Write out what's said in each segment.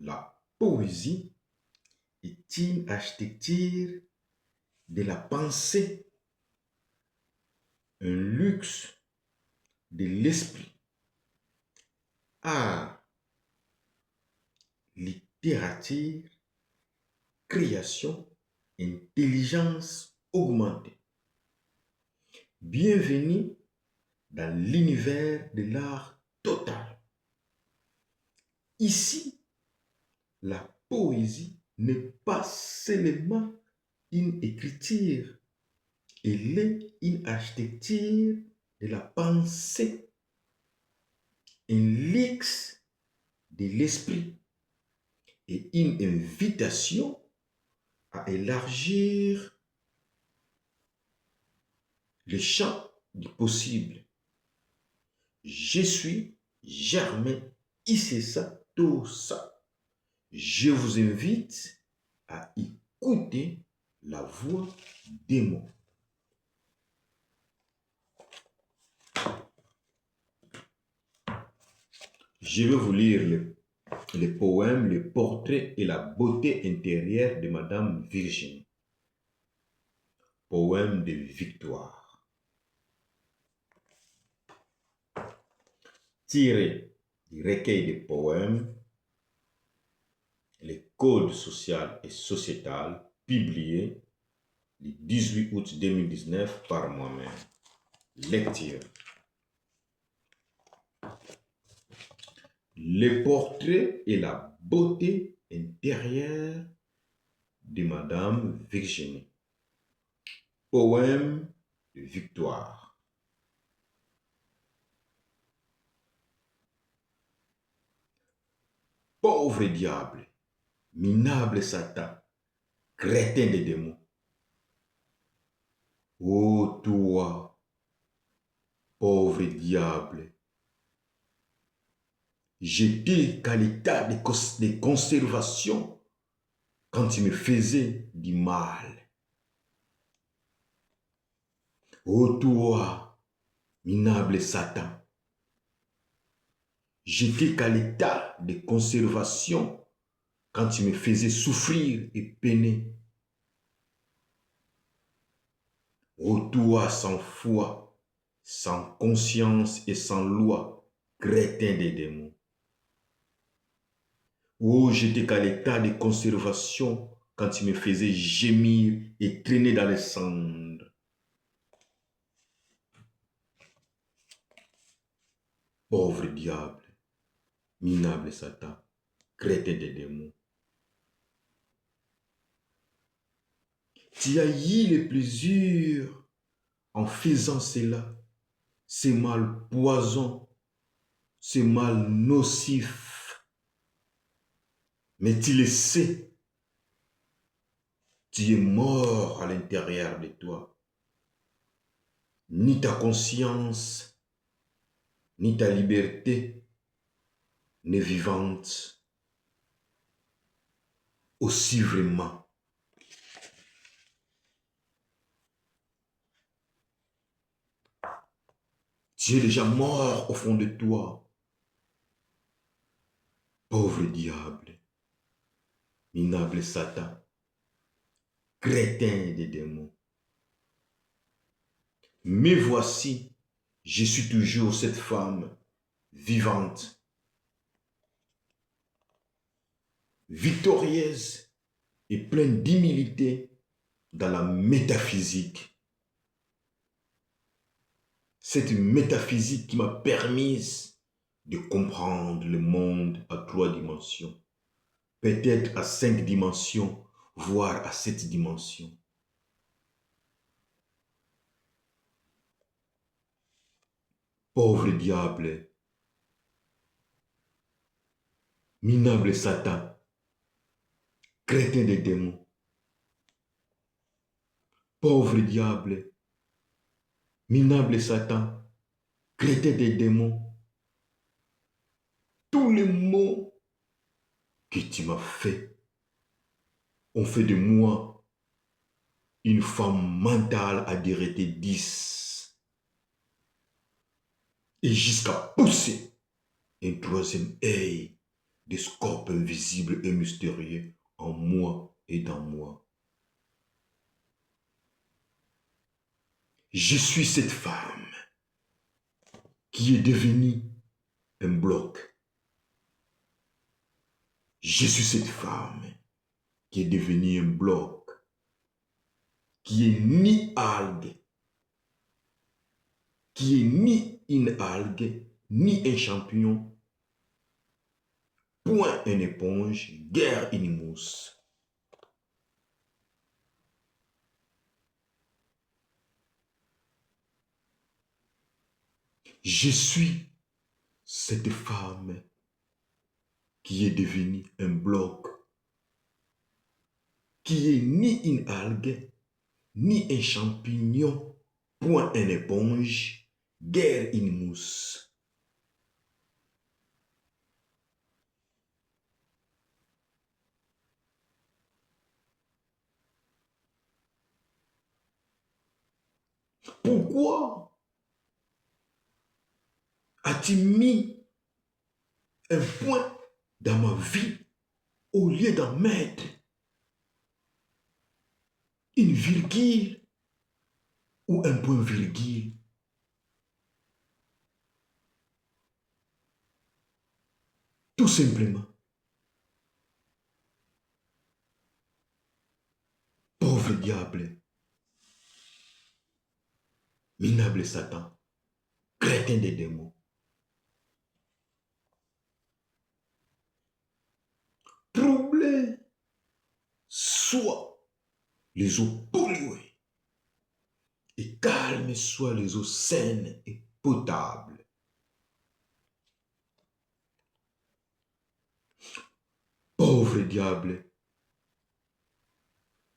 La poésie est une architecture de la pensée, un luxe de l'esprit, art, littérature, création, intelligence augmentée. Bienvenue dans l'univers de l'art total. Ici, la poésie n'est pas seulement une écriture, elle est une architecture de la pensée, un luxe de l'esprit et une invitation à élargir le champ du possible. Je suis Germain Issessa Tossa. Je vous invite à écouter la voix des mots. Je vais vous lire les poèmes, les portraits et la beauté intérieure de Madame Virginie. Poème de victoire. Tiré du recueil de poèmes Les codes social et sociétal, publié le 18 août 2019 par moi-même. Lecture. Les portraits et la beauté intérieure de Madame Virginie. Poème de victoire. Pauvre diable, minable Satan, crétin des démons. Ô toi, pauvre diable, j'étais qu'à l'état de conservation quand tu me faisais du mal. Ô toi, minable Satan, j'étais qu'à l'état de conservation quand tu me faisais souffrir et peiner. Ô toi sans foi, sans conscience et sans loi, crétin des démons. Ô j'étais qu'à l'état de conservation quand tu me faisais gémir et traîner dans les cendres. Pauvre diable, minable Satan, crétin des démons. Tu as eu le plaisir en faisant cela. C'est mal poison, c'est mal nocif. Mais tu le sais, tu es mort à l'intérieur de toi. Ni ta conscience, ni ta liberté n'est vivante aussi vraiment. Tu es déjà mort au fond de toi. Pauvre diable, minable Satan, crétin des démons. Mais voici, je suis toujours cette femme vivante, victorieuse et pleine d'humilité dans la métaphysique. Cette métaphysique qui m'a permis de comprendre le monde à 3 dimensions, peut-être à 5 dimensions, voire à 7 dimensions. Pauvre diable, minable Satan, crétin des démons. Pauvre diable, minable Satan, crétin des démons. Tous les maux que tu m'as fait ont fait de moi une femme mentale à déréter 10. Et jusqu'à pousser un troisième œil des scopes invisibles et mystérieux en moi et dans moi. Je suis cette femme qui est devenue un bloc. Je suis cette femme qui est devenue un bloc, qui est ni algue, qui est ni une algue, ni un champignon, point une éponge, guère une mousse. Je suis cette femme qui est devenue un bloc, qui est ni une algue, ni un champignon, point une éponge, guère une mousse. Pourquoi as-tu mis un point dans ma vie au lieu d'en mettre une virgule ou un point virgule? Tout simplement, pauvre diable, minable Satan, crétin des démons, troublez soit les eaux polluées et calme soit les eaux saines et potables. Pauvre diable,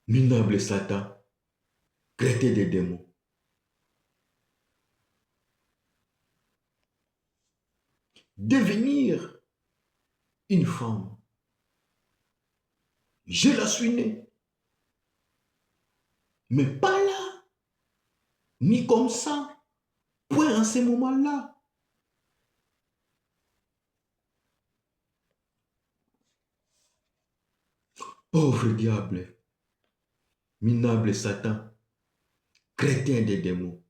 minable Satan, crétin des démons, devenir une femme, je la suis née, mais pas là, ni comme ça, point en ce moment-là. Pauvre diable, minable Satan, crétin des démons.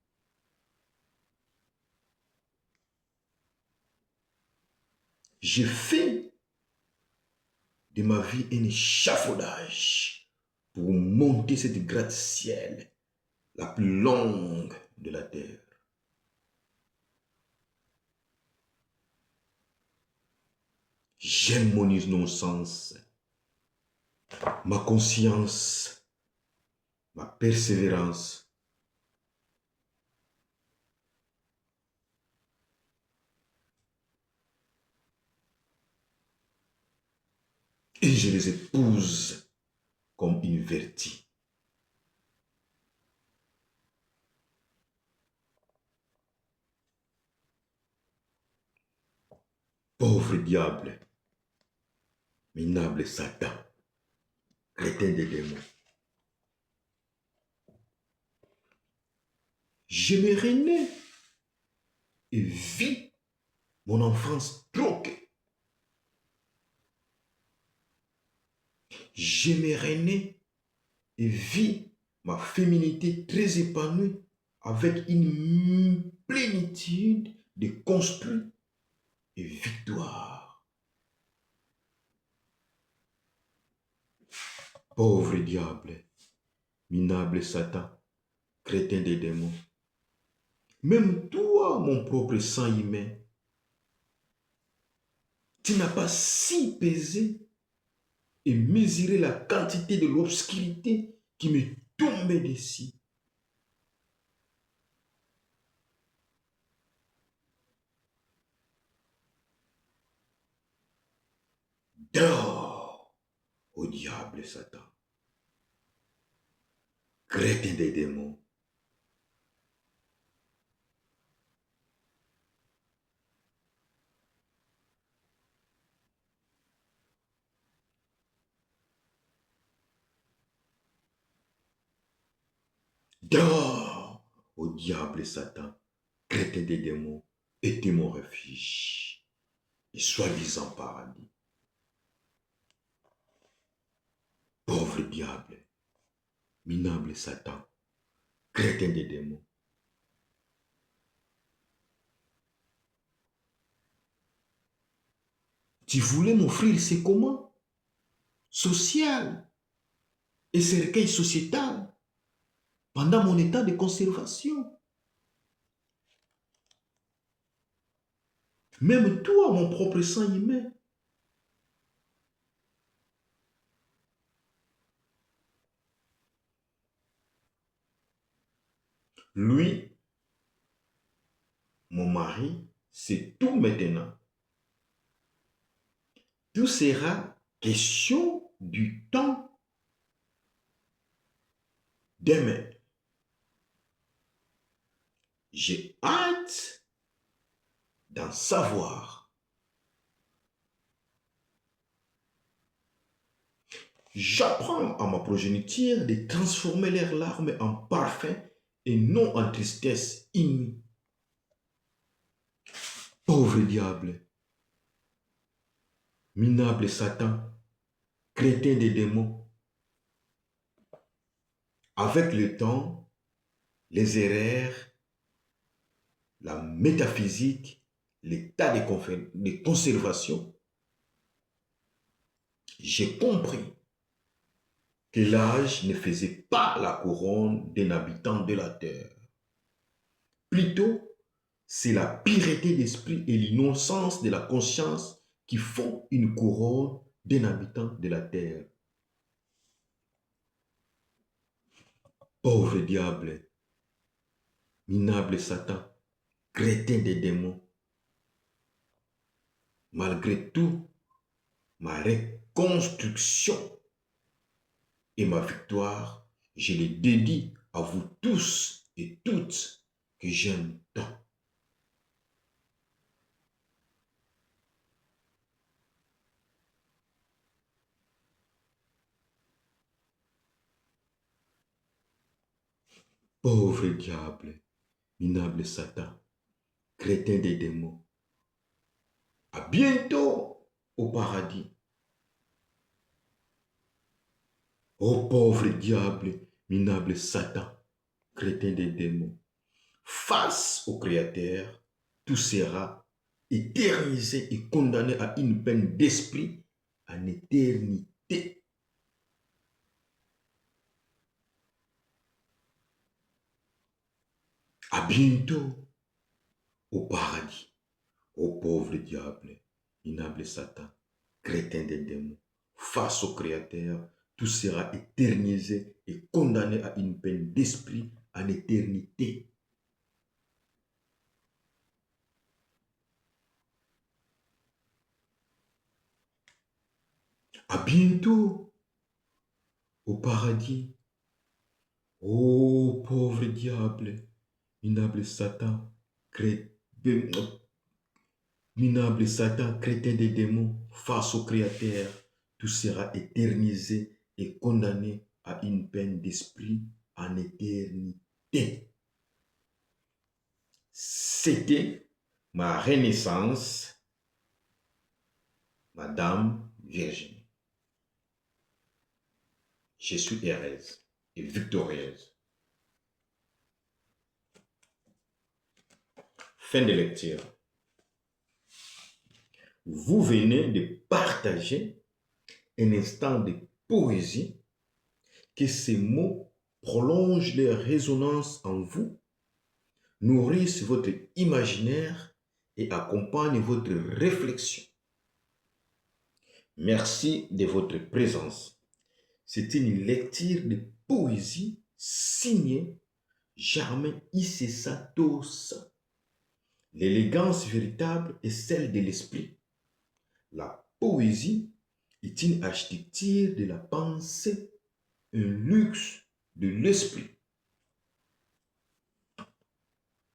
J'ai fait de ma vie un échafaudage pour monter cette gratte-ciel la plus longue de la terre. J'aime mon innocence, ma conscience, ma persévérance. Et je les épouse comme une vertu. Pauvre diable, minable Satan, crétin des démons. Je me renais et vis mon enfance troquée. Je me renais et vis ma féminité très épanouie avec une plénitude de construit et victoire. Pauvre diable, minable Satan, crétin des démons. Même toi, mon propre sang humain, tu n'as pas si pesé et mesuré la quantité de l'obscurité qui me tombait dessus. Dors, au diable Satan, crétin des démons. Dors, au diable Satan, crétin des démons, était mon refuge et soi-disant paradis. diable, minable Satan, crétin des démons. Tu voulais m'offrir ces comment social et ces recueils sociétal pendant mon état de conservation. Même toi, mon propre sang humain. Lui, mon mari, c'est tout maintenant. Tout sera question du temps demain. J'ai hâte d'en savoir. J'apprends à ma progéniture de transformer leurs larmes en parfum et non en tristesse inouïe. Pauvre diable, minable Satan, crétin des démons. Avec le temps, les erreurs, la métaphysique, l'état de conservation, j'ai compris que l'âge ne faisait pas la couronne d'un habitant de la terre. Plutôt, c'est la pureté d'esprit et l'innocence de la conscience qui font une couronne d'un habitant de la terre. Pauvre diable, minable Satan, crétin des démons. Malgré tout, ma reconstruction et ma victoire, je les dédie à vous tous et toutes que j'aime tant. Pauvre diable, minable Satan, crétin des démons. À bientôt au paradis. Ô pauvre diable, minable Satan, crétin des démons. Face au Créateur, tout sera éternisé et condamné à une peine d'esprit en éternité. À bientôt au paradis. Ô pauvre diable, minable Satan, crétin des démons. Face au Créateur, tout sera éternisé et condamné à une peine d'esprit en éternité. À bientôt au paradis. Ô pauvre diable, minable Satan, minable Satan, crétin des démons, face au Créateur, tout sera éternisé et condamné à une peine d'esprit en éternité. C'était ma renaissance, Madame Virginie. Je suis heureuse et victorieuse. Fin de lecture. Vous venez de partager un instant de poésie, que ces mots prolongent leur résonance en vous, nourrissent votre imaginaire et accompagnent votre réflexion. Merci de votre présence. C'est une lecture de poésie signée Germain Issessa Tossa. L'élégance véritable est celle de l'esprit. La poésie est une architecture de la pensée, un luxe de l'esprit.